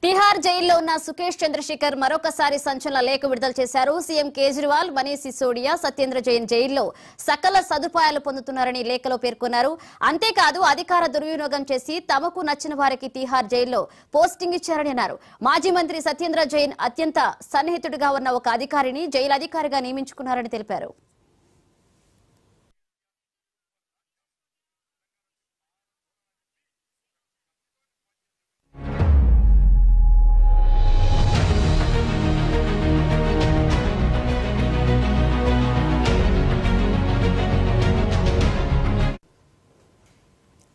తిహార్ జైల్లో ఉన్న సుకేష్ చంద్రశేఖర్ మరొకసారి సంచలన లేఖ విడుదల చేశారు. సీఎం కేజ్రీవాల్, మనీష్ సిసోడియా, సత్యేంద్ర జైన్ జైల్లో సకల సదుపాయాలు పొందుతున్నారని లేఖలో పేర్కొన్నారు. అంతేకాదు అధికార దుర్వినియోగం చేసి తమకు నచ్చిన వారికి తిహార్ జైల్లో పోస్టింగ్ ఇచ్చారని అన్నారు. మాజీ మంత్రి సత్యేంద్ర జైన్ అత్యంత సన్నిహితుడిగా ఉన్న ఒక అధికారిని జైలు అధికారిగా నియమించుకున్నారని తెలిపారు.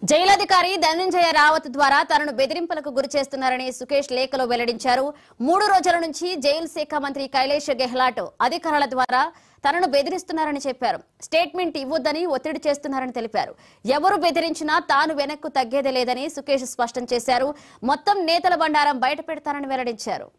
జైలధికారి ధనంజయ రావత్ ద్వారా తనను బెదిరింపులకు గురి చేస్తున్నారని సుకేష్ లేఖలో వెల్లడించారు. 3 రోజుల నుంచి జైలు శాఖ మంత్రి కైలేష్ గెహ్లాట్ అధికారుల ద్వారా తనను బెదిరిస్తున్నారని చెప్పారు. స్టేట్మెంట్ ఇవ్వొద్దని ఒత్తిడి చేస్తున్నారని తెలిపారు. ఎవరు బెదిరించినా తాను వెనక్కు తగ్గేదే లేదని సుకేష్ స్పష్టం చేశారు. మొత్తం నేతల బండారం బయట పెడతారని వెల్లడించారు.